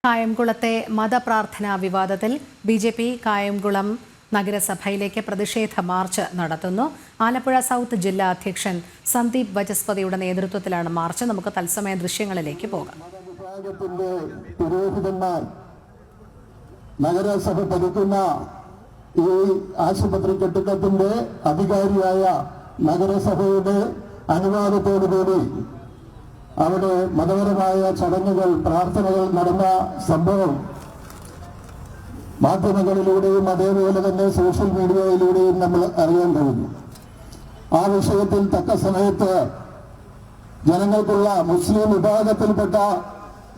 കായംകുളത്തെ മതപ്രാർത്ഥനാ വിവാദത്തിൽ ബി.ജെ.പി. കായംകുളം നഗരസഭയിലേക്ക് പ്രതിഷേധ മാർച്ച് നടത്തുന്നു. ആലപ്പുഴ സൗത്ത് ജില്ലാ അധ്യക്ഷൻ സന്ദീപ് വചസ്പതിയുടെ നേതൃത്വത്തിലാണ് മാർച്ച്. നമുക്ക് തത്സമയ ദൃശ്യങ്ങളിലേക്ക് പോകാം. നഗരസഭ ഭരിക്കുന്ന ഈ ആശുപത്രി കെട്ടിടത്തിന്റെ അധികാരിയായ നഗരസഭയുടെ അനുവാദത്തോടുകൂടി അവിടെ മതപരമായ ചടങ്ങുകൾ, പ്രാർത്ഥനകൾ നടന്ന സംഭവം മാധ്യമങ്ങളിലൂടെയും അതേപോലെ തന്നെ സോഷ്യൽ മീഡിയയിലൂടെയും നമ്മൾ അറിയാൻ കഴിഞ്ഞു. ആ വിഷയത്തിൽ തക്ക സമയത്ത് ജനങ്ങൾക്കുള്ള മുസ്ലിം വിഭാഗത്തിൽപ്പെട്ട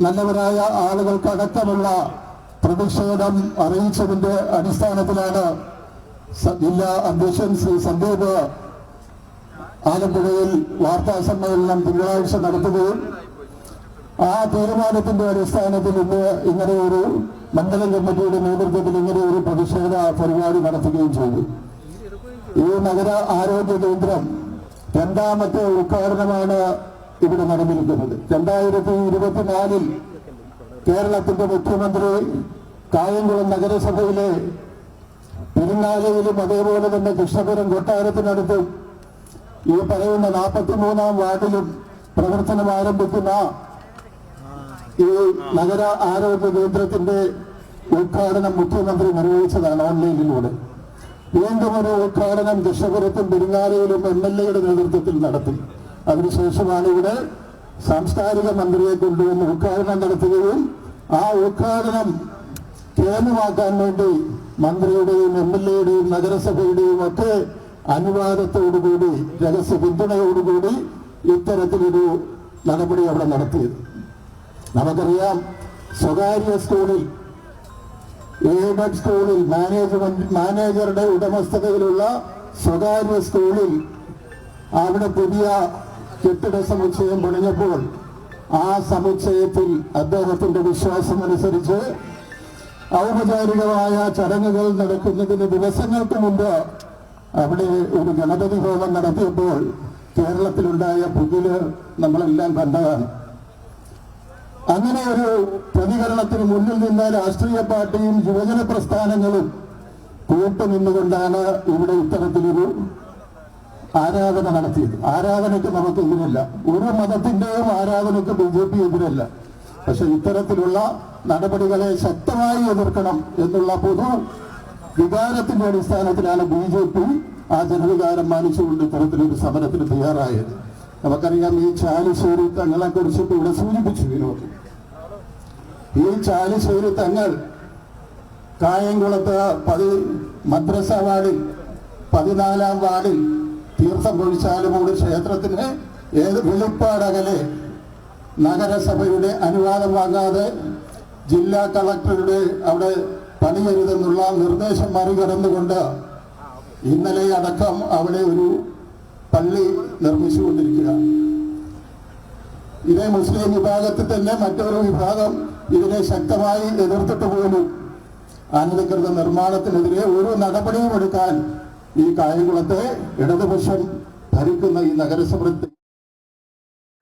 നല്ലവരായ ആളുകൾക്കടക്കമുള്ള പ്രതിഷേധം അറിയിച്ചതിന്റെ അടിസ്ഥാനത്തിലാണ് ജില്ലാ അധ്യക്ഷൻ ശ്രീ സന്ദീപ് ആലപ്പുഴയിൽ വാർത്താ സമ്മേളനം തിങ്കളാഴ്ച നടത്തുകയും ആ തീരുമാനത്തിന്റെ അടിസ്ഥാനത്തിൽ ഇങ്ങനെ ഒരു മണ്ഡലം കമ്മിറ്റിയുടെ നേതൃത്വത്തിൽ ഇങ്ങനെ ഒരു പ്രതിഷേധ പരിപാടി നടത്തുകയും ചെയ്തു. ഈ നഗര ആരോഗ്യ കേന്ദ്രം രണ്ടാമത്തെ ഉദ്ഘാടനമാണ് ഇവിടെ നടന്നിരിക്കുന്നത്. 2024 കേരളത്തിന്റെ മുഖ്യമന്ത്രി കായംകുളം നഗരസഭയിലെ പെരുങ്ങാലയിലും അതേപോലെ തന്നെ കൃഷ്ണപുരം കൊട്ടാരത്തിനടുത്തും ഈ പറയുന്ന 43-ാം വാർഡിലും പ്രവർത്തനം ആരംഭിക്കുന്ന ഈ നഗര ആരോഗ്യ കേന്ദ്രത്തിന്റെ ഉദ്ഘാടനം മുഖ്യമന്ത്രി നിർവഹിച്ചതാണ് ഓൺലൈനിലൂടെ. വീണ്ടും ഒരു ഉദ്ഘാടനം കൃഷ്ണപുരത്തും പെരുങ്ങാലയിലും MLA-യുടെ നേതൃത്വത്തിൽ നടത്തി. അതിനുശേഷമാണ് ഇവിടെ സാംസ്കാരിക മന്ത്രിയെ കൊണ്ടുവന്ന് ഉദ്ഘാടനം നടത്തുകയും ആ ഉദ്ഘാടനം കേന്ദ്രമാക്കാൻ വേണ്ടി മന്ത്രിയുടെയും MLA-യുടെയും നഗരസഭയുടെയും ഒക്കെ അനുവാദത്തോടുകൂടി, രഹസ്യ പിന്തുണയോടുകൂടി ഇത്തരത്തിലൊരു നടപടി അവിടെ നടത്തിയത്. നമുക്കറിയാം, സ്വകാര്യ സ്കൂളിൽ, എയ്ഡഡ് സ്കൂളിൽ, മാനേജറുടെ ഉടമസ്ഥതയിലുള്ള സ്വകാര്യ സ്കൂളിൽ അവിടെ പുതിയ കെട്ടിട സമുച്ചയം പണിഞ്ഞപ്പോൾ ആ സമുച്ചയത്തിൽ അദ്ദേഹത്തിന്റെ വിശ്വാസമനുസരിച്ച് ഔപചാരികമായ ചടങ്ങുകൾ നടക്കുന്നതിന് ദിവസങ്ങൾക്ക് മുമ്പ് അവിടെ ഒരു ഗണപതി ഹോമം നടത്തിയപ്പോൾ കേരളത്തിലുണ്ടായ പുതില് നമ്മളെല്ലാം കണ്ടതാണ്. അങ്ങനെ ഒരു പ്രതികരണത്തിന് മുന്നിൽ നിന്ന രാഷ്ട്രീയ പാർട്ടിയും യുവജന പ്രസ്ഥാനങ്ങളും കൂട്ടുനിന്നുകൊണ്ടാണ് ഇവിടെ ഇത്തരത്തിലൊരു ആരാധന നടത്തിയത്. ആരാധനയ്ക്ക് നമുക്ക് എതിരല്ല, ഒരു മതത്തിന്റെയും ആരാധനയ്ക്ക് ബി.ജെ.പി. എതിരല്ല. പക്ഷെ ഇത്തരത്തിലുള്ള നടപടികളെ ശക്തമായി എതിർക്കണം എന്നുള്ള പൊതു വികാരത്തിന്റെ അടിസ്ഥാനത്തിലാണ് ബി.ജെ.പി. ആ ജനവികാരം മാനിച്ചുകൊണ്ട് ഇത്തരത്തിലൊരു സമരത്തിന് തയ്യാറായത്. നമുക്കറിയാം, ഈ ചാലിശ്ശേരി തങ്ങളെ കുറിച്ചിട്ട് ഇവിടെ സൂചിപ്പിച്ചു വിനോദ്. ഈ ചാലിശ്ശേരി തങ്ങൾ കായംകുളത്ത് മദ്രസ വാർഡിൽ 14-ാം വാർഡിൽ തീർത്ഥം പൊഴിച്ചാലുമൂട് ക്ഷേത്രത്തിന് വെളിപ്പാടകലെ നഗരസഭയുടെ അനുവാദം വാങ്ങാതെ ജില്ലാ കളക്ടറുടെ അവിടെ പണിയരുതെന്നുള്ള നിർദ്ദേശം മറികടന്നുകൊണ്ട് ഇന്നലെ അടക്കം അവിടെ ഒരു പള്ളി നിർമ്മിച്ചുകൊണ്ടിരിക്കുക. ഇതേ മുസ്ലിം വിഭാഗത്തിൽ തന്നെ മറ്റൊരു വിഭാഗം ഇതിനെ ശക്തമായി എതിർത്തിട്ട് പോലും അനധികൃത നിർമ്മാണത്തിനെതിരെ ഒരു നടപടിയും എടുക്കാൻ ഈ കായംകുളത്തെ ഇടതുപക്ഷം ഭരിക്കുന്ന ഈ നഗരസഭ.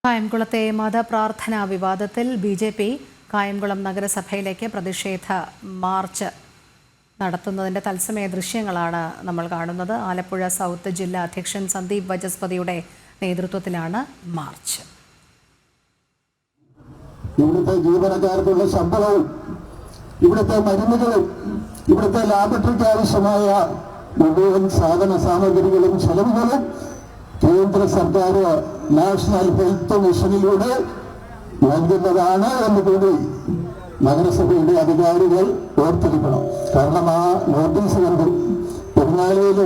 കായംകുളത്തെ മതപ്രാർത്ഥനാ വിവാദത്തിൽ ബി.ജെ.പി. കായംകുളം നഗരസഭയിലേക്ക് പ്രതിഷേധ മാർച്ച് നടത്തുന്നതിൻ്റെ തത്സമയ ദൃശ്യങ്ങളാണ് നമ്മൾ കാണുന്നത്. ആലപ്പുഴ സൗത്ത് ജില്ലാ അധ്യക്ഷൻ സന്ദീപ് വചസ്പതിയുടെ നേതൃത്വത്തിലാണ് മാർച്ച്. ഇവിടുത്തെ ജീവനക്കാർക്കുള്ള ശമ്പളവും ഇവിടുത്തെ മരുന്നുകളും ഇവിടുത്തെ ലാബറട്ടറിക്ക് ആവശ്യമായ മുഴുവൻ സാധന സാമഗ്രികളും ചെലവുകളും കേന്ദ്ര സർക്കാർ നാഷണൽ ഹെൽത്ത് മിഷനിലൂടെ നൽകുന്നതാണ് എന്ന് കൂടി നഗരസഭയുടെ അധികാരികൾ ഓർത്തിരിക്കണം. കാരണം ആ നോട്ടീസ് കണ്ടു, പെരുന്നാളിയിൽ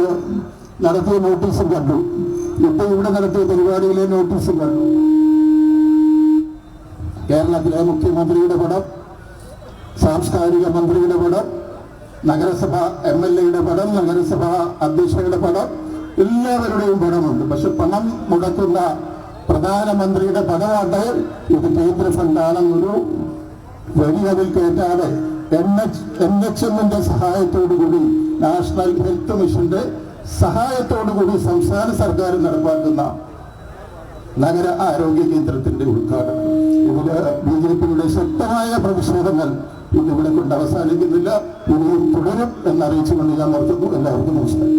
നടത്തിയ നോട്ടീസും കണ്ടു, ഇപ്പൊ ഇവിടെ നടത്തിയ പരിപാടിയിലെ നോട്ടീസും കണ്ടു. കേരളത്തിലെ മുഖ്യമന്ത്രിയുടെ പടം, സാംസ്കാരിക മന്ത്രിയുടെ പടം, നഗരസഭ MLA-യുടെ പടം, നഗരസഭ അധ്യക്ഷയുടെ പടം, എല്ലാവരുടെയും പടമുണ്ട്. പക്ഷെ പണം മുടക്കുന്ന പ്രധാനമന്ത്രിയുടെ പടമാട്ടെ ഇത് കേന്ദ്ര ഫണ്ടാണെന്നൊരു വഴി അതിൽ കയറ്റാതെ NHM-ന്റെ സഹായത്തോടുകൂടി, നാഷണൽ ഹെൽത്ത് മിഷന്റെ സഹായത്തോടുകൂടി സംസ്ഥാന സർക്കാർ നടപ്പാക്കുന്ന നഗര ആരോഗ്യ കേന്ദ്രത്തിന്റെ ഉദ്ഘാടനം ഇതില് BJPയുടെ ശക്തമായ പ്രതിഷേധങ്ങൾ ഇന്നിവിടെ കൊണ്ട് അവസാനിക്കുന്നില്ല, ഇനിയും തുടരും എന്നറിയിച്ചുകൊണ്ട് ഞാൻ നിർത്തുന്നു. എല്ലാവർക്കും നമസ്കാരം.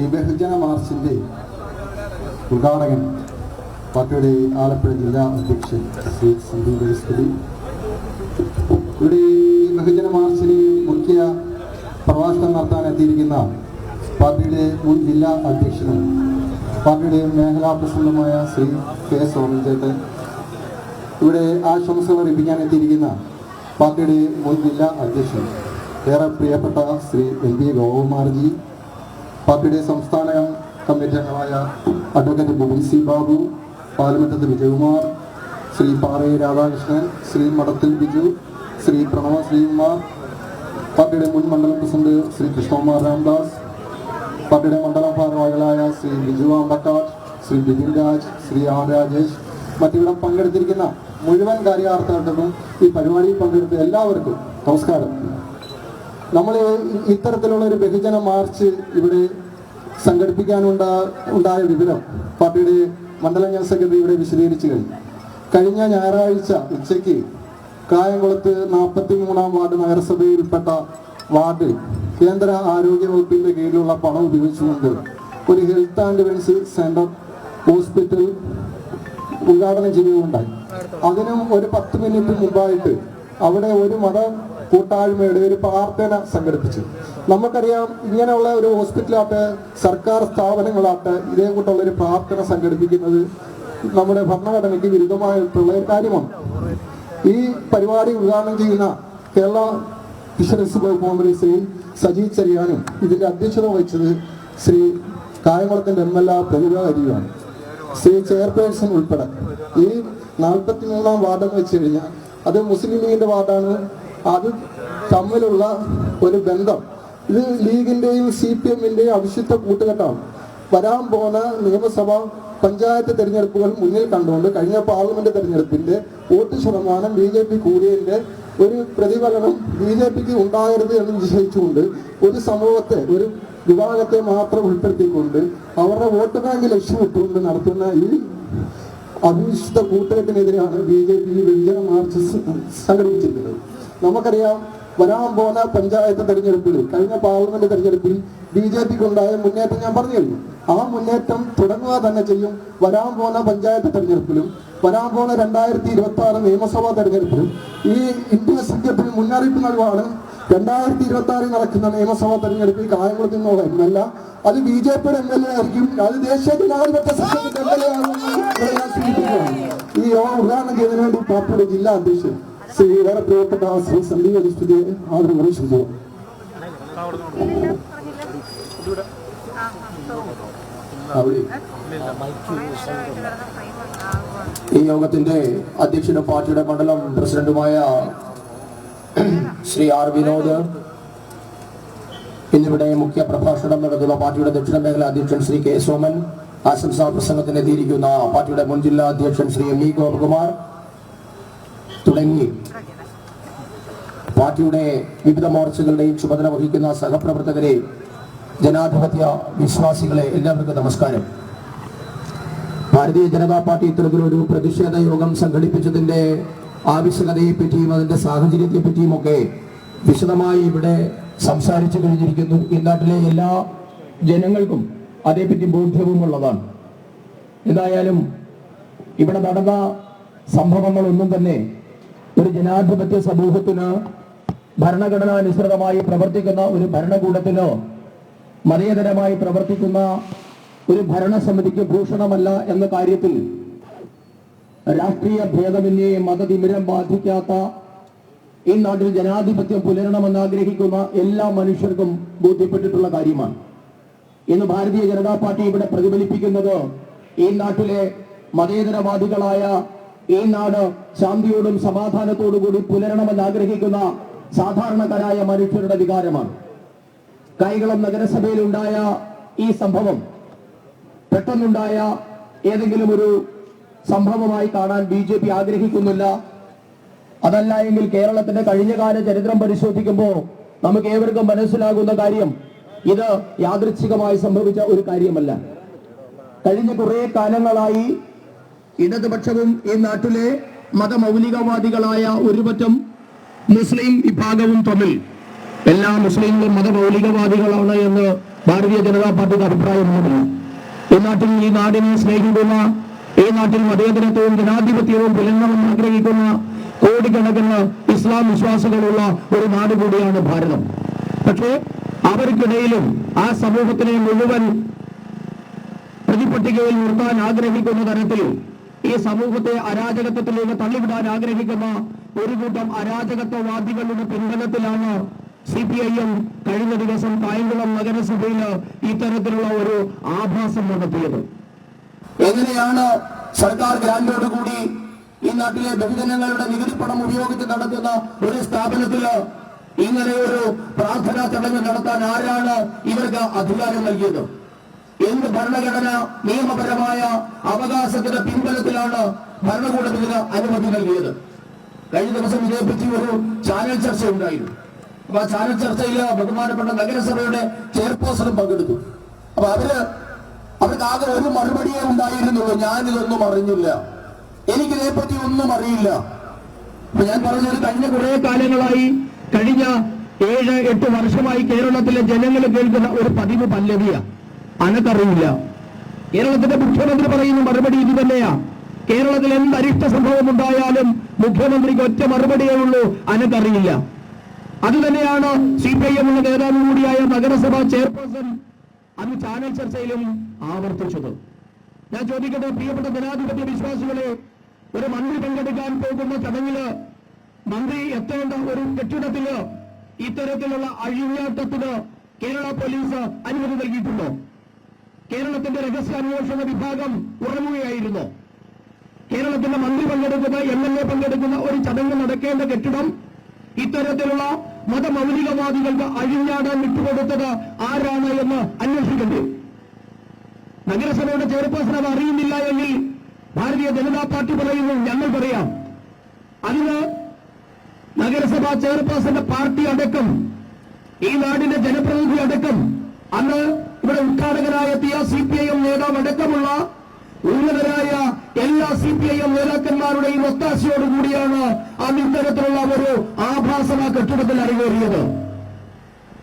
ഈ ബഹുജന മാർച്ചിന്റെ ഉദ്ഘാടകൻ പാർട്ടിയുടെ ആലപ്പുഴ ജില്ലാ അധ്യക്ഷൻ ശ്രീ സന്ദീപ് വജസ്പതി, ഇവിടെ ഈ ബഹുജന മാർച്ചിന് മുഖ്യ പ്രഭാഷണം നടത്താൻ എത്തിയിരിക്കുന്ന പാർട്ടിയുടെ മുൻ ജില്ലാ അധ്യക്ഷനും പാർട്ടിയുടെ മേഖലാ പ്രസിഡന്റുമായ ശ്രീ കെ സോമൻ ചേട്ടൻ, ഇവിടെ ആശംസകൾ അറിയിപ്പിക്കാൻ എത്തിയിരിക്കുന്ന പാർട്ടിയുടെ മുൻ ജില്ലാ അധ്യക്ഷൻ ഏറെ പ്രിയപ്പെട്ട ശ്രീ MP ഗോകുമാർജി, പാർട്ടിയുടെ സംസ്ഥാന കമ്മിറ്റി അംഗങ്ങളായ അഡ്വക്കേറ്റ് BC ബാബു, പാലമറ്റത്ത് വിജയകുമാർ, ശ്രീ പാറയിൽ രാധാകൃഷ്ണൻ, ശ്രീ മഠത്തിൽ ബിജു, ശ്രീ പ്രണവ ശ്രീകുമാർ, പാർട്ടിയുടെ മുൻ മണ്ഡലം പ്രസിഡന്റ് ശ്രീ കൃഷ്ണകുമാർ രാംദാസ്, പാർട്ടിയുടെ മണ്ഡലം ഭാരവാഹികളായ ശ്രീ ബിജു ആമ്പക്കാട്, ശ്രീ ബിപിൻ രാജ്, ശ്രീ R രാജേഷ്, മറ്റിവിടെ പങ്കെടുത്തിരിക്കുന്ന മുഴുവൻ കാര്യാർത്ഥികൾക്കും ഈ പരിപാടിയിൽ പങ്കെടുത്ത എല്ലാവർക്കും നമസ്കാരം. നമ്മൾ ഇത്തരത്തിലുള്ള ഒരു ബഹുജന മാർച്ച് ഇവിടെ സംഘടിപ്പിക്കാനുണ്ടായ വിവരം പാർട്ടിയുടെ മണ്ഡലം ജനറൽ സെക്രട്ടറി ഇവിടെ വിശദീകരിച്ചു കഴിഞ്ഞു. കഴിഞ്ഞ ഞായറാഴ്ച ഉച്ചയ്ക്ക് കായംകുളത്ത് 43-ാം വാർഡ് നഗരസഭയിൽപ്പെട്ട വാർഡിൽ കേന്ദ്ര ആരോഗ്യ വകുപ്പിന്റെ കീഴിലുള്ള പണം ഉപയോഗിച്ചുകൊണ്ട് ഒരു health and wellness centre hospital ഉദ്ഘാടനം ചെയ്യുകയുണ്ടായി. അതിനും ഒരു 10 മിനിറ്റ് മുമ്പായിട്ട് അവിടെ ഒരു മത കൂട്ടായ്മയുടെ ഒരു പ്രാർത്ഥന സംഘടിപ്പിച്ചു. നമുക്കറിയാം, ഇങ്ങനെയുള്ള ഒരു ഹോസ്പിറ്റലാട്ടെ സർക്കാർ സ്ഥാപനങ്ങളാട്ടെ ഇതേ കൂട്ടുള്ള ഒരു പ്രാർത്ഥന സംഘടിപ്പിക്കുന്നത് നമ്മുടെ ഭരണഘടനയ്ക്ക് വിരുദ്ധമായിട്ടുള്ള ഒരു കാര്യമാണ്. ഈ പരിപാടി ഉദ്ഘാടനം ചെയ്യുന്ന കേരള ഫിഷറീസ് വകുപ്പ് മന്ത്രി ശ്രീ സജി ചെറിയാനും ഇതിന്റെ അധ്യക്ഷത വഹിച്ചത് ശ്രീ കായംകുളത്തിന്റെ MLA പ്രതിഭ ഹരിയാണ്, ശ്രീ ചെയർപേഴ്സൺ ഉൾപ്പെടെ. ഈ 43-ാം വാർഡെന്ന് വെച്ച് കഴിഞ്ഞാൽ അത് മുസ്ലിം ലീഗിന്റെ വാർഡാണ്. അത് തമ്മിലുള്ള ഒരു ബന്ധം ഇത് ലീഗിന്റെയും CPM-ന്റെയും അവിശുദ്ധ കൂട്ടുകെട്ടാണ്. വരാൻ പോകുന്ന നിയമസഭ പഞ്ചായത്ത് തെരഞ്ഞെടുപ്പുകൾ മുന്നിൽ കണ്ടുകൊണ്ട് കഴിഞ്ഞ പാർലമെന്റ് തെരഞ്ഞെടുപ്പിന്റെ വോട്ട് ശതമാനം BJP കൂടിയതിന്റെ ഒരു പ്രതിഫലനം BJPക്ക് ഉണ്ടാകരുത് എന്ന് നിശ്ചയിച്ചുകൊണ്ട് ഒരു സമൂഹത്തെ, ഒരു വിഭാഗത്തെ മാത്രം ഉൾപ്പെടുത്തിക്കൊണ്ട് അവരുടെ വോട്ട് ബാങ്ക് ലക്ഷ്യമിട്ടുകൊണ്ട് നടത്തുന്ന ഈ അവിശുദ്ധ കൂട്ടുകെട്ടിനെതിരെയാണ് BJP ബഹുജന മാർച്ച് സംഘടിപ്പിച്ചിരിക്കുന്നത്. നമുക്കറിയാം, വരാൻ പോകുന്ന പഞ്ചായത്ത് തെരഞ്ഞെടുപ്പിൽ, കഴിഞ്ഞ പാർലമെന്റ് തെരഞ്ഞെടുപ്പിൽ BJPക്ക് ഉണ്ടായ മുന്നേറ്റം ഞാൻ പറഞ്ഞു കഴിഞ്ഞു. ആ മുന്നേറ്റം തുടങ്ങുക തന്നെ ചെയ്യും. വരാൻ പോകുന്ന പഞ്ചായത്ത് തെരഞ്ഞെടുപ്പിലും വരാൻ പോകുന്ന 2026 നിയമസഭാ തെരഞ്ഞെടുപ്പിലും ഈ ഇന്ത്യ സഖ്യത്തിന് മുന്നറിയിപ്പ് നൽകുവാണ്. 2026 നടക്കുന്ന നിയമസഭാ തെരഞ്ഞെടുപ്പിൽ കായംകുളത്ത് നിന്നുള്ള MLA അത് BJPയുടെ MLA ആയിരിക്കും. അത് ദേശീയ ജനാധിപത്യ സഖ്യത്തിന്റെ MLA ആകും. ഈ യോഗം ഉദ്ഘാടനം ചെയ്യുന്നതിന് വേണ്ടി പാർട്ടിയുടെ ജില്ലാ അധ്യക്ഷൻ ശ്രീ ഏറെ പ്രിയപ്പെട്ട ശ്രീ സന്ദീപ് വജസ്പതിയെ ആദരവ് ക്ഷണിക്കുന്നു. ഈ യോഗത്തിന്റെ അധ്യക്ഷനും പാർട്ടിയുടെ മണ്ഡലം പ്രസിഡന്റുമായ ശ്രീ R വിനോദ്, ഇന്നിവിടെ മുഖ്യ പ്രഭാഷണം നടത്തുന്ന പാർട്ടിയുടെ ദക്ഷിണ മേഖലാ അധ്യക്ഷൻ ശ്രീ K സോമൻ, ആശംസാ പ്രസംഗത്തിന് എത്തിയിരിക്കുന്ന പാർട്ടിയുടെ മുൻ ജില്ലാ അധ്യക്ഷൻ ശ്രീ MP ഗോപകുമാർ തുടങ്ങി പാർട്ടിയുടെ വിവിധ മോർച്ചകളുടെയും ചുമതല വഹിക്കുന്ന സഹപ്രവർത്തകരെ, ജനാധിപത്യ വിശ്വാസികളെ, എല്ലാവർക്കും നമസ്കാരം. ഭാരതീയ ജനതാ പാർട്ടി ഇത്തരത്തിലൊരു പ്രതിഷേധ യോഗം സംഘടിപ്പിച്ചതിന്റെ ആവശ്യകതയെപ്പറ്റിയും അതിന്റെ സാഹചര്യത്തെപ്പറ്റിയും ഒക്കെ വിശദമായി ഇവിടെ സംസാരിച്ചു കഴിഞ്ഞിരിക്കുന്നു. ഈ നാട്ടിലെ എല്ലാ ജനങ്ങൾക്കും അതേപ്പറ്റി ബോധ്യവുമുള്ളതാണ്. എന്തായാലും ഇവിടെ നടന്ന സംഭവങ്ങളൊന്നും തന്നെ ഒരു ജനാധിപത്യ സമൂഹത്തിന്, ഭരണഘടനാനുസൃതമായി പ്രവർത്തിക്കുന്ന ഒരു ഭരണകൂടത്തിനോ മതേതരമായി പ്രവർത്തിക്കുന്ന ഒരു ഭരണസമിതിക്ക് ഭൂഷണമല്ല എന്ന കാര്യത്തിൽ രാഷ്ട്രീയ ഭേദമന്യേ മതതിമിരം ബാധിക്കാത്ത ഈ നാട്ടിൽ ജനാധിപത്യം പുലരണമെന്ന് ആഗ്രഹിക്കുന്ന എല്ലാ മനുഷ്യർക്കും ബോധ്യപ്പെട്ടിട്ടുള്ള കാര്യമാണ്. ഇന്ന് ഭാരതീയ ജനതാ പാർട്ടി ഇവിടെ പ്രതിഫലിപ്പിക്കുന്നത് ഈ നാട്ടിലെ മതേതരവാദികളായ ഈ നാട് ശാന്തിയോടും സമാധാനത്തോടു കൂടി പുലരണമെന്ന് ആഗ്രഹിക്കുന്ന സാധാരണക്കാരായ മനുഷ്യരുടെ വികാരമാണ്. കായംകുളം നഗരസഭയിൽ ഉണ്ടായ ഈ സംഭവം പെട്ടെന്നുണ്ടായ ഏതെങ്കിലും ഒരു സംഭവമായി കാണാൻ BJP ആഗ്രഹിക്കുന്നില്ല. അതല്ല എങ്കിൽ കേരളത്തിന്റെ കഴിഞ്ഞകാല ചരിത്രം പരിശോധിക്കുമ്പോൾ നമുക്ക് ഏവർക്കും മനസ്സിലാകുന്ന കാര്യം ഇത് യാദൃച്ഛികമായി സംഭവിച്ച ഒരു കാര്യമല്ല. കഴിഞ്ഞ കുറെ കാലങ്ങളായി ഇടതുപക്ഷവും ഈ നാട്ടിലെ മതമൗലികവാദികളായ ഒരുപറ്റം മുസ്ലിം വിഭാഗവും തമ്മിൽ എല്ലാ മുസ്ലിങ്ങളും മതമൗലികവാദികളാണ് എന്ന് ഭാരതീയ ജനതാ പാർട്ടിയുടെ അഭിപ്രായമുണ്ട്. ഈ നാട്ടിൽ ഈ നാടിനെ സ്നേഹിക്കുന്ന, ഈ നാട്ടിൽ മതേതരത്വവും ജനാധിപത്യവും പുലരണമെന്ന് ആഗ്രഹിക്കുന്ന കോടിക്കണക്കിന് ഇസ്ലാം വിശ്വാസികളുള്ള ഒരു നാട് കൂടിയാണ് ഭാരതം. പക്ഷേ അവർക്കിടയിലും ആ സമൂഹത്തിനെ മുഴുവൻ പ്രതിപട്ടികയിൽ നിർത്താൻ ആഗ്രഹിക്കുന്ന തരത്തിൽ ഈ സമൂഹത്തെ അരാജകത്വത്തിലേക്ക് തള്ളിവിടാൻ ആഗ്രഹിക്കുന്ന ഒരു കൂട്ടം അരാജകത്വവാദികളുടെ പിൻബലത്തിലാണ് CPIM കഴിഞ്ഞ ദിവസം കായംകുളം നഗരസഭയിൽ ഇത്തരത്തിലുള്ള ഒരു ആഭാസം നടത്തിയത്. എങ്ങനെയാണ് സർക്കാർ ഗ്രാന്റോടുകൂടി ഈ നാട്ടിലെ ബഹുജനങ്ങളുടെ നികുതി പണം ഉപയോഗിച്ച് നടത്തുന്ന ഒരു സ്ഥാപനത്തില് ഇങ്ങനെ ഒരു പ്രാർത്ഥനാ ചടങ്ങ് നടത്താൻ ആരാണ് ഇവർക്ക് അധികാരം നൽകിയത്? എന്ത് ഭരണഘടന നിയമപരമായ അവകാശത്തിന്റെ പിൻബലത്തിലാണ് ഭരണകൂടത്തിന് അനുമതി നൽകിയത്? കഴിഞ്ഞ ദിവസം ഇതേപ്പറ്റി ഒരു ചാനൽ ചർച്ച ഉണ്ടായിരുന്നു. അപ്പൊ ആ ചാനൽ ചർച്ചയിൽ ബഹുമാനപ്പെട്ട നഗരസഭയുടെ ചെയർപേഴ്സണും പങ്കെടുത്തു. അപ്പൊ അവർക്ക് ആകെ ഒരു മറുപടിയേ ഉണ്ടായിരുന്നുള്ളൂ, ഞാനിതൊന്നും അറിഞ്ഞില്ല, എനിക്കിതേപ്പറ്റി ഒന്നും അറിയില്ല. അപ്പൊ ഞാൻ പറഞ്ഞത് കഴിഞ്ഞ കുറെ കാലങ്ങളായി, കഴിഞ്ഞ 7-8 വർഷമായി കേരളത്തിലെ ജനങ്ങൾ കേൾക്കുന്ന ഒരു പതിവ് പല്ലവിയ, അനക്കറിയില്ല. കേരളത്തിന്റെ മുഖ്യമന്ത്രി പറയുന്ന മറുപടി ഇത് തന്നെയാ. കേരളത്തിൽ എന്ത് അരിഷ്ട സംഭവം ഉണ്ടായാലും മുഖ്യമന്ത്രിക്ക് ഒറ്റ മറുപടിയേ ഉള്ളൂ, അനക്കറിയില്ല. അത് തന്നെയാണ് CPIM നേതാവ് കൂടിയായ നഗരസഭാ ചെയർപേഴ്സൺ അന്ന് ചാനൽ ചർച്ചയിലും ആവർത്തിച്ചത്. ഞാൻ ചോദിക്കട്ടെ, പ്രിയപ്പെട്ട ജനാധിപത്യ വിശ്വാസികളെ, ഒരു മന്ത്രി പങ്കെടുക്കാൻ പോകുന്ന ചടങ്ങില് മന്ത്രി എത്തേണ്ട ഒരു കെട്ടിടത്തില് ഇത്തരത്തിലുള്ള അഴിഞ്ഞാട്ടത്തിന് കേരള പോലീസ് അനുമതി നൽകിയിട്ടുണ്ടോ? കേരളത്തിന്റെ രഹസ്യാന്വേഷണ വിഭാഗം ഉറങ്ങുകയായിരുന്നു. കേരളത്തിന്റെ മന്ത്രി പങ്കെടുക്കുന്ന, MLA പങ്കെടുക്കുന്ന ഒരു ചടങ്ങ് നടക്കേണ്ട കെട്ടിടം ഇത്തരത്തിലുള്ള മതമൗലികവാദികൾക്ക് അഴിഞ്ഞാടാൻ വിട്ടുകൊടുത്തത് ആരാണ് എന്ന് അന്വേഷിക്കണ്ടേ? നഗരസഭയുടെ ചെയർപേഴ്സൺ അത് അറിയുന്നില്ല എങ്കിൽ ഭാരതീയ ജനതാ പാർട്ടി പറയുന്നു, ഞങ്ങൾ പറയാം. അതിന് നഗരസഭാ ചെയർപേഴ്സന്റെ പാർട്ടി അടക്കം, ഈ നാടിന്റെ ജനപ്രതിനിധി അടക്കം, അന്ന് ഇവിടെ ഉദ്ഘാടകനായെത്തിയ CPIM നേതാവ് അടക്കമുള്ള ഉന്നതരായ എല്ലാ CPIM നേതാക്കന്മാരുടെയും ഒത്താശയോടുകൂടിയാണ് അന്ന് ഇത്തരത്തിലുള്ള ഒരു ആഭാസന കെട്ടിടത്തിൽ അരങ്ങേറിയത്.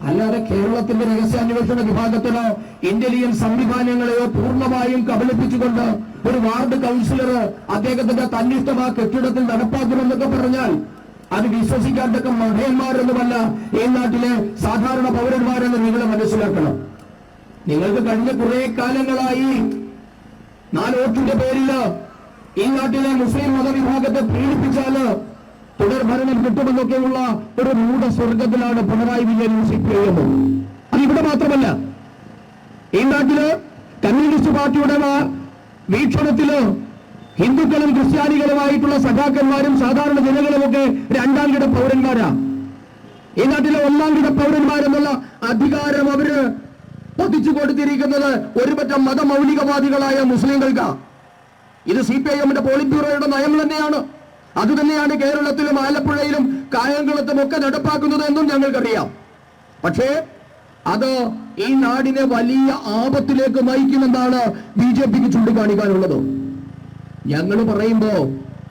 അല്ലാതെ കേരളത്തിന്റെ രഹസ്യാന്വേഷണ വിഭാഗത്തിനോ ഇന്റലിജൻസ് സംവിധാനങ്ങളെയോ പൂർണ്ണമായും കബളിപ്പിച്ചുകൊണ്ട് ഒരു വാർഡ് കൗൺസിലർ അദ്ദേഹത്തിന്റെ തന്നിഷ്ടം ആ കെട്ടിടത്തിൽ നടപ്പാക്കുമെന്നൊക്കെ പറഞ്ഞാൽ അത് വിശ്വസിക്കാത്തൊക്കെ മഹേന്മാരൊന്നുമല്ല ഈ നാട്ടിലെ സാധാരണ പൗരന്മാരെന്ന് നിങ്ങൾ മനസ്സിലാക്കണം. നിങ്ങൾക്ക് കഴിഞ്ഞ കുറെ കാലങ്ങളായി 4 വോട്ടിന്റെ പേരിൽ ഈ നാട്ടിലെ മുസ്ലിം മതവിഭാഗത്തെ പീഡിപ്പിച്ചാല് തുടർഭരണം കിട്ടുമെന്നൊക്കെയുള്ള ഒരു മൂഢസ്വർഗത്തിലാണ് പിണറായി വിജയനും CPIM. അതിവിടെ മാത്രമല്ല, ഈ നാട്ടില് കമ്മ്യൂണിസ്റ്റ് പാർട്ടിയുടെ വീക്ഷണത്തില് ഹിന്ദുക്കളും ക്രിസ്ത്യാനികളുമായിട്ടുള്ള സഖാക്കന്മാരും സാധാരണ ജനങ്ങളുമൊക്കെ 2ാം കിട പൗരന്മാരാ. ഈ നാട്ടിലെ 1ാം കിട പൗരന്മാരെന്നുള്ള അധികാരം അവര് പതിച്ചു കൊടുത്തിരിക്കുന്നത് ഒരുപറ്റം മതമൗലികവാദികളായ മുസ്ലിങ്ങൾക്കാ. ഇത് CPIMന്റെ പോളിറ്റ് ബ്യൂറോയുടെ നയം തന്നെയാണ്. അതുതന്നെയാണ് കേരളത്തിലും ആലപ്പുഴയിലും കായംകുളത്തും ഒക്കെ നടപ്പാക്കുന്നത് എന്നും ഞങ്ങൾക്കറിയാം. പക്ഷേ അത് ഈ നാടിനെ വലിയ ആപത്തിലേക്ക് നയിക്കുമെന്നാണ് BJPക്ക് ചൂണ്ടിക്കാണിക്കാനുള്ളത്. ഞങ്ങൾ പറയുമ്പോ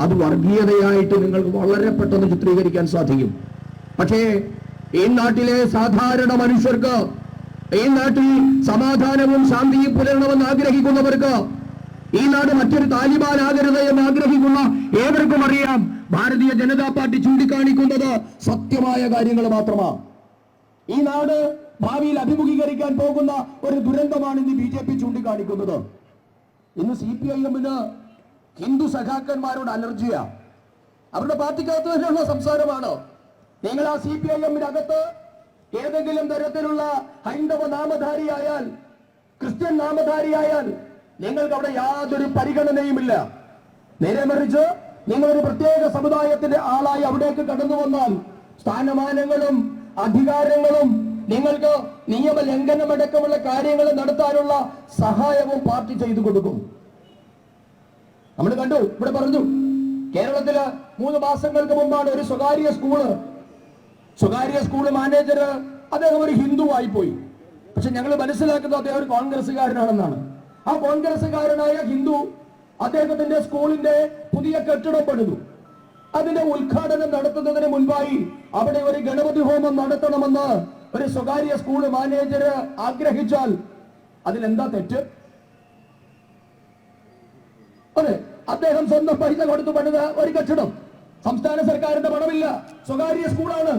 അത് വർഗീയതയായിട്ട് നിങ്ങൾക്ക് വളരെ പെട്ടെന്ന് ചിത്രീകരിക്കാൻ സാധിക്കും. പക്ഷേ ഈ നാട്ടിലെ സാധാരണ മനുഷ്യർക്ക്, ഈ നാട്ടിൽ സമാധാനവും ശാന്തിയും പുലരണമെന്ന് ആഗ്രഹിക്കുന്നവർക്ക്, ഈ നാട് മറ്റൊരു താലിബാൻ ആകരുത് എന്ന് ആഗ്രഹിക്കുന്ന ഏവർക്കും അറിയാം, ഭാരതീയ ജനതാ പാർട്ടി ചൂണ്ടിക്കാണിക്കുന്നത് സത്യമായ കാര്യങ്ങൾ മാത്രമാണ്. ഈ നാട് ഭാവിയിൽ അഭിമുഖീകരിക്കാൻ പോകുന്ന ഒരു ദുരന്തമാണ് ഇന്ന് BJP ചൂണ്ടിക്കാണിക്കുന്നത്. ഇന്ന് CPIMന് ഹിന്ദു സഖാക്കന്മാരോട് അലർജിയാ. അവരുടെ പാർട്ടിക്കകത്ത് തന്നെയുള്ള സംസാരമാണ്. നിങ്ങൾ ആ CPIMനകത്ത് ഏതെങ്കിലും തരത്തിലുള്ള ഹൈന്ദവ നാമധാരിയായാൽ, ക്രിസ്ത്യൻ നാമധാരിയായാൽ നിങ്ങൾക്ക് അവിടെ യാതൊരു പരിഗണനയുമില്ല. നേരെ മറിച്ച് നിങ്ങളൊരു പ്രത്യേക സമുദായത്തിന്റെ ആളായി അവിടേക്ക് കടന്നു വന്നാൽ സ്ഥാനമാനങ്ങളും അധികാരങ്ങളും നിങ്ങൾക്ക് നിയമലംഘനമടക്കമുള്ള കാര്യങ്ങൾ നടത്താനുള്ള സഹായവും പാർട്ടി ചെയ്തു കൊടുക്കും. നമ്മൾ കണ്ടു, ഇവിടെ പറഞ്ഞു, കേരളത്തില് 3 മാസങ്ങൾക്ക് മുമ്പാണ് ഒരു സ്വകാര്യ സ്കൂള് മാനേജർ അദ്ദേഹം ഒരു ഹിന്ദുവായി പോയി. പക്ഷെ ഞങ്ങൾ മനസ്സിലാക്കുന്നത് അദ്ദേഹം ഒരു കോൺഗ്രസ്സുകാരനാണെന്നാണ്. ആ കോൺഗ്രസ്സുകാരനായ ഹിന്ദു അദ്ദേഹത്തിന്റെ സ്കൂളിന്റെ പുതിയ കെട്ടിടം പണിതു. അതിന്റെ ഉദ്ഘാടനം നടത്തുന്നതിന് മുൻപായി അവിടെ ഒരു ഗണപതി ഹോമം നടത്തണമെന്ന് ഒരു സ്വകാര്യ സ്കൂൾ മാനേജർ ആഗ്രഹിച്ചാൽ അതിലെന്താ തെറ്റ്? അതെ, അദ്ദേഹം സ്വന്തം പൈസ കൊടുത്തു പണിത ഒരു കെട്ടിടം, സംസ്ഥാന സർക്കാരിന്റെ പണമില്ല, സ്വകാര്യ സ്കൂളാണ്.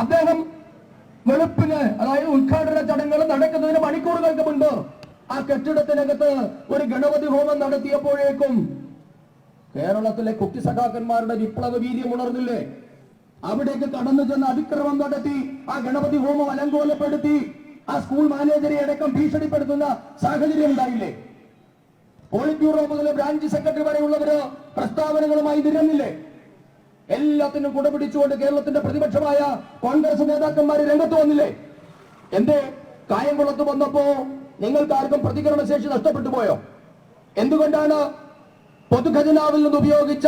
അദ്ദേഹം വെളുപ്പിന്, അതായത് ഉദ്ഘാടന ചടങ്ങുകൾ നടക്കുന്നതിന് മണിക്കൂറുകൾക്ക് മുൻപ് ആ കെട്ടിടത്തിനകത്ത് ഒരു ഗണപതി ഹോമം നടത്തിയപ്പോഴേക്കും കേരളത്തിലെ കുട്ടി സഖാക്കന്മാരുടെ വിപ്ലവ വീര്യം ഉണർന്നില്ലേ? അവിടേക്ക് കടന്നു ചെന്ന് അതിക്രമം നടത്തി ആ ഗണപതി ഹോമം അലങ്കോലപ്പെടുത്തി ആ സ്കൂൾ മാനേജറെ അടക്കം ഭീഷണിപ്പെടുത്തുന്ന സാഹചര്യം ഉണ്ടായില്ലേ? പോളിറ്റ് ബ്യൂറോ മുതൽ ബ്രാഞ്ച് സെക്രട്ടറി വരെയുള്ളവര് പ്രസ്താവനകളുമായി നിരന്നില്ലേ? എല്ലാത്തിനും കുടപിടിച്ചുകൊണ്ട് കേരളത്തിന്റെ പ്രതിപക്ഷമായ കോൺഗ്രസ് നേതാക്കന്മാര് രംഗത്ത് വന്നില്ലേ? എന്തേ കായംകുളത്ത് വന്നപ്പോ നിങ്ങൾക്കാർക്കും പ്രതികരണ ശേഷി നഷ്ടപ്പെട്ടു പോയോ? എന്തുകൊണ്ടാണ് പൊതുഖജനാവിൽ നിന്ന് ഉപയോഗിച്ച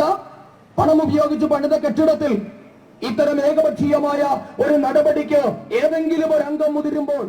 പണം ഉപയോഗിച്ച് പണിത കെട്ടിടത്തിൽ ഇത്തരം ഏകപക്ഷീയമായ ഒരു നടപടിക്ക് ഏതെങ്കിലും ഒരു അംഗം മുതിരുമ്പോൾ